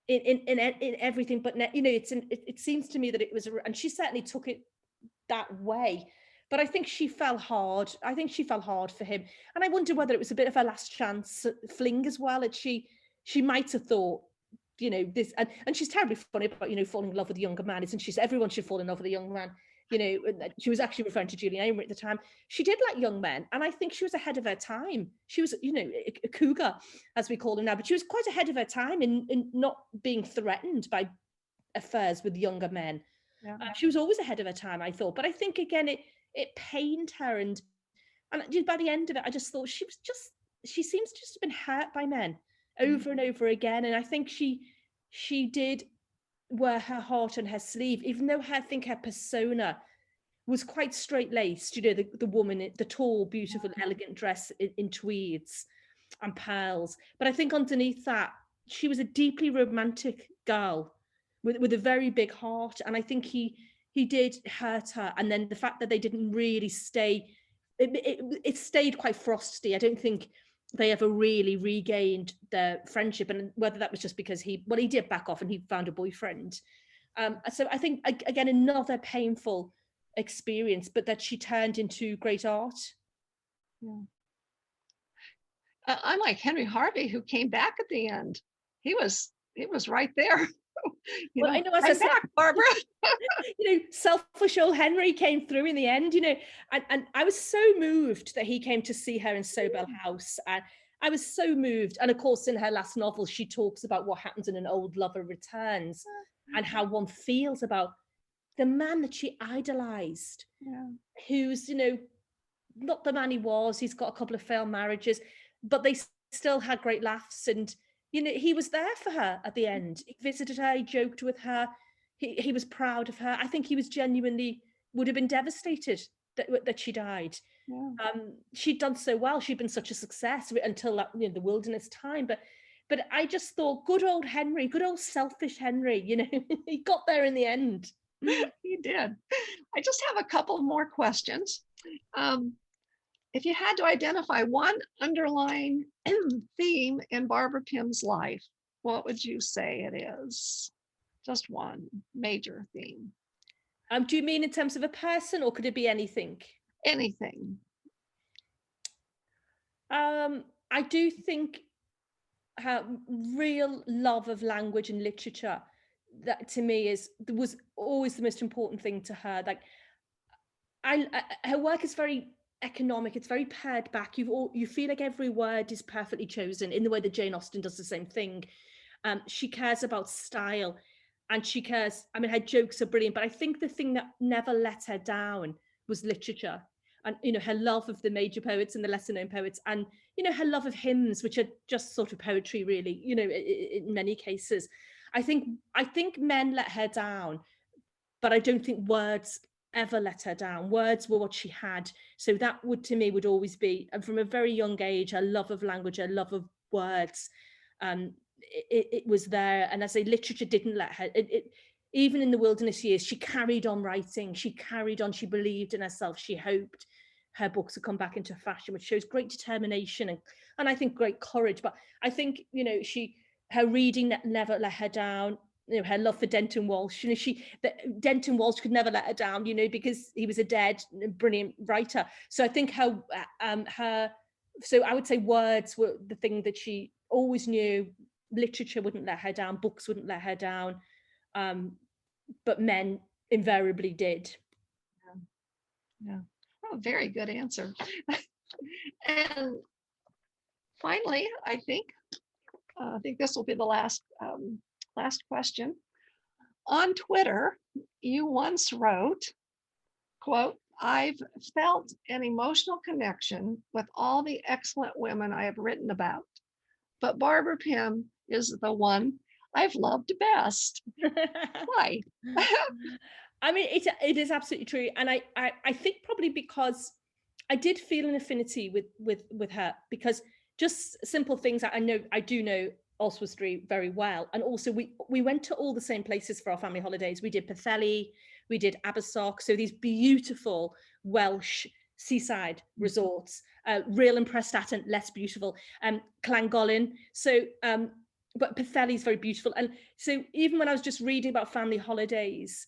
in everything, but, you know, it seems to me that it was, and she certainly took it that way. But I think she fell hard. I think she fell hard for him. And I wonder whether it was a bit of a last chance fling as well. And she might have thought, you know, this, and she's terribly funny about, you know, falling in love with a younger man, isn't she? Everyone should fall in love with a young man. You know, she was actually referring to Julian Amory at the time. She did like young men, and I think she was ahead of her time. She was, you know, a cougar, as we call them now, but she was quite ahead of her time in not being threatened by affairs with younger men. Yeah. She was always ahead of her time, I thought. But I think, again, it pained her, and by the end of it, I just thought she seems to just have been hurt by men over and over again. And I think she did wear her heart on her sleeve, even though I think her persona was quite straight-laced, you know, the woman, the tall, beautiful, elegant dress in tweeds and pearls. But I think underneath that, she was a deeply romantic girl with a very big heart. And I think he did hurt her. And then the fact that they didn't really stay, it stayed quite frosty. I don't think they ever really regained their friendship, and whether that was just because he did back off and he found a boyfriend. So I think, again, another painful experience, but that she turned into great art. Yeah. I'm like Henry Harvey, who came back at the end. He was right there. I know, as I said, back, Barbara. You know, selfish old Henry came through in the end, you know, and I was so moved that he came to see her in Sobel House, I was so moved. And of course, in her last novel, she talks about what happens when an old lover returns and how one feels about the man that she idolized, who's, not the man he was. He's got a couple of failed marriages, but they still had great laughs. And, he was there for her at the end. He visited her, he joked with her. He was proud of her. I think he was genuinely, would have been devastated that she died. Yeah. She'd done so well. She'd been such a success until that, the wilderness time. But I just thought, good old Henry, good old selfish Henry, he got there in the end. He did. I just have a couple more questions. If you had to identify one underlying theme in Barbara Pym's life, what would you say it is? Just one major theme. Do you mean in terms of a person, or could it be anything? Anything. I do think her real love of language and literature, that to me was always the most important thing to her. Like, her work is very economic. It's very pared back. You feel like every word is perfectly chosen, in the way that Jane Austen does the same thing. She cares about style, and she cares. I mean, her jokes are brilliant, but I think the thing that never let her down was literature. And her love of the major poets and the lesser known poets, and her love of hymns, which are just sort of poetry, really, in many cases. I think men let her down, but I don't think words ever let her down. Words were what she had. So that to me would always be, and from a very young age, her love of language, her love of words, it was there. And as I say, literature didn't let her, even in the wilderness years, she carried on writing. She carried on. She believed in herself. She hoped her books would come back into fashion, which shows great determination and I think great courage. But I think, her reading never let her down. Her love for Denton Walsh. Denton Walsh could never let her down, because he was a dead, brilliant writer. So I think so I would say words were the thing that she always knew. Literature wouldn't let her down. Books wouldn't let her down. But men invariably did. Yeah. Oh, very good answer. And finally, I think this will be the last question. On Twitter, you once wrote, quote, "I've felt an emotional connection with all the excellent women I have written about, but Barbara Pym is the one I've loved best." Why? I mean, it is absolutely true. And I think probably because I did feel an affinity with her, because just simple things. I do know Oswestry very well. And also we went to all the same places for our family holidays. We did Pwllheli, we did Abersoch. So these beautiful Welsh seaside resorts, real and Prestatyn, less beautiful, Llangollen. So, but Pwllheli is very beautiful. And so even when I was just reading about family holidays,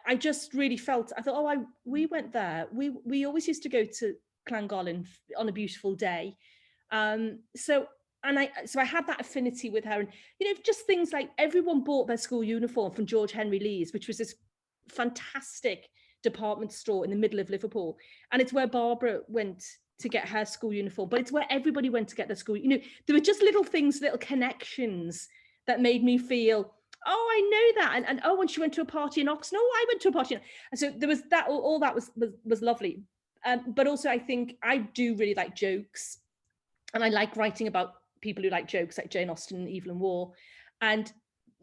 I just really felt, I thought, we went there. We always used to go to Llangollen on a beautiful day. So I had that affinity with her. And, just things like everyone bought their school uniform from George Henry Lee's, which was this fantastic department store in the middle of Liverpool. And it's where Barbara went to get her school uniform, but it's where everybody went to get their school. There were just little things, little connections that made me feel, oh, I know that. And when she went to a party in Oxon, I went to a party. And so there was that, all that was lovely. But also I think I do really like jokes, and I like writing about people who like jokes, like Jane Austen and Evelyn Waugh. And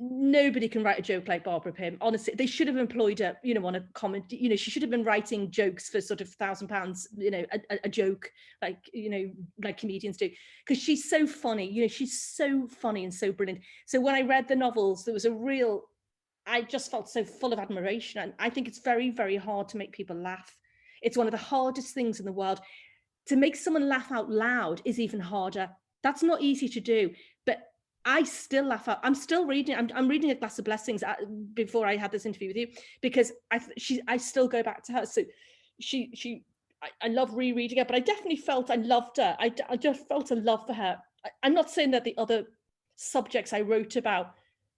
nobody can write a joke like Barbara Pym. Honestly, they should have employed her, on a comment. She should have been writing jokes for sort of £1,000, a joke, like, like comedians do, because she's so funny. She's so funny and so brilliant. So when I read the novels, there was I just felt so full of admiration. And I think it's very, very hard to make people laugh. It's one of the hardest things in the world. To make someone laugh out loud is even harder. That's not easy to do, but I still laugh out. I'm still reading. I'm reading A Glass of Blessings before I had this interview with you, because I still go back to her. So I love rereading her, but I definitely felt I loved her. I just felt a love for her. I'm not saying that the other subjects I wrote about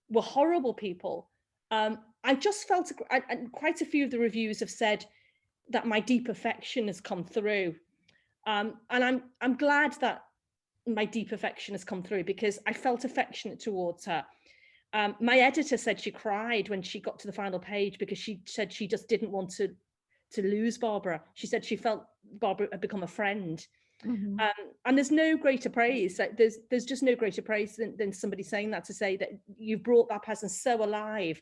were horrible people. I just felt, and quite a few of the reviews have said that my deep affection has come through. And I'm glad that my deep affection has come through, because I felt affectionate towards her. My editor said she cried when she got to the final page, because she said she just didn't want to lose Barbara. She said she felt Barbara had become a friend. Mhm. And there's no greater praise. Like, there's just no greater praise than somebody saying that, to say that you've brought that person so alive.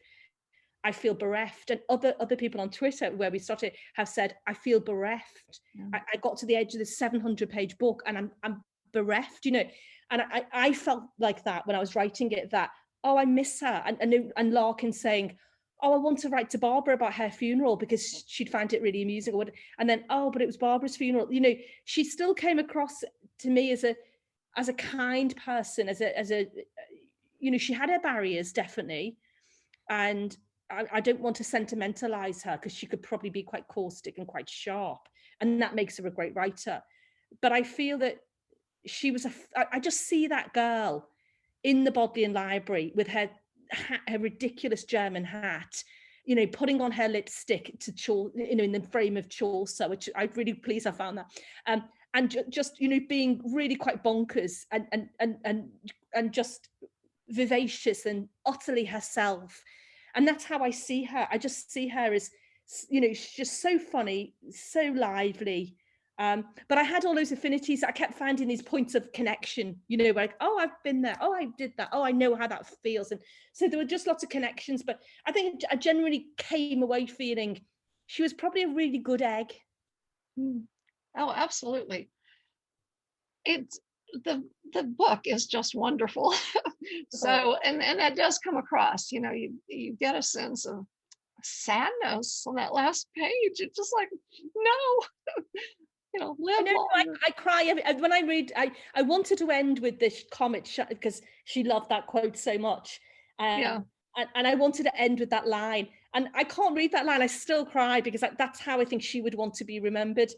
I feel bereft. And other people on Twitter, where we started, have said, I feel bereft. Yeah. I got to the edge of this 700-page book and I'm bereft, you know. And I felt like that when I was writing it, that, oh, I miss her. And Larkin saying, oh, I want to write to Barbara about her funeral because she'd find it really amusing. And then, oh, but it was Barbara's funeral. You know, she still came across to me as a kind person, as a, you know, she had her barriers, definitely. And I don't want to sentimentalize her, because she could probably be quite caustic and quite sharp. And that makes her a great writer. But I feel that she was I just see that girl in the Bodleian Library with her ridiculous German hat, you know, putting on her lipstick to you know, in the frame of Chaucer, which I'm really pleased I found that. And just, you know, being really quite bonkers and just vivacious and utterly herself. And that's how I see her. I just see her as, you know, she's just so funny, so lively. But I had all those affinities. I kept finding these points of connection, you know, like, oh, I've been there. Oh, I did that. Oh, I know how that feels. And so there were just lots of connections. But I think I generally came away feeling she was probably a really good egg. Mm. Oh, absolutely. It's the book is just wonderful. So, and that does come across, you know, you get a sense of sadness on that last page. It's just like, no, you know, live longer. I cry when I read. I wanted to end with this comet, because she loved that quote so much. Yeah. And I wanted to end with that line. And I can't read that line. I still cry, because that's how I think she would want to be remembered.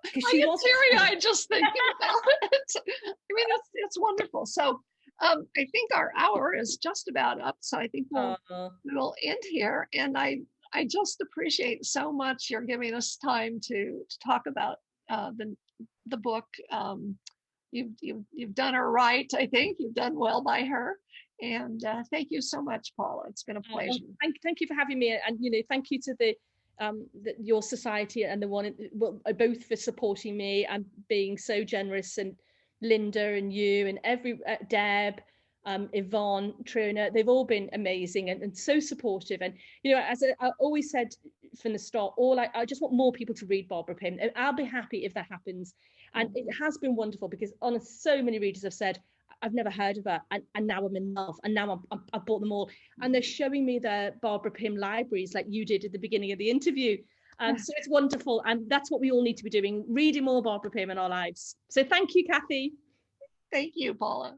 Because I she get was teary-eyed just thinking about it. I mean, it's wonderful. So I think our hour is just about up. So I think we'll end here. And I just appreciate so much you're giving us time to talk about the book. You've done her right. I think you've done well by her. And thank you so much, Paula. It's been a pleasure. Well, thank you for having me. And, you know, thank you to your society and the one, both for supporting me and being so generous, and Linda and you and every Deb, Yvonne, Trina, they've all been amazing and so supportive. And, you know, as I always said from the start, I just want more people to read Barbara Pym. I'll be happy if that happens. And it has been wonderful, because honestly, so many readers have said, I've never heard of her, and now I'm in love, and now I've bought them all, and they're showing me the Barbara Pym libraries like you did at the beginning of the interview. So it's wonderful, and that's what we all need to be doing, reading more Barbara Pym in our lives. So thank you, Kathy. Thank you, Paula.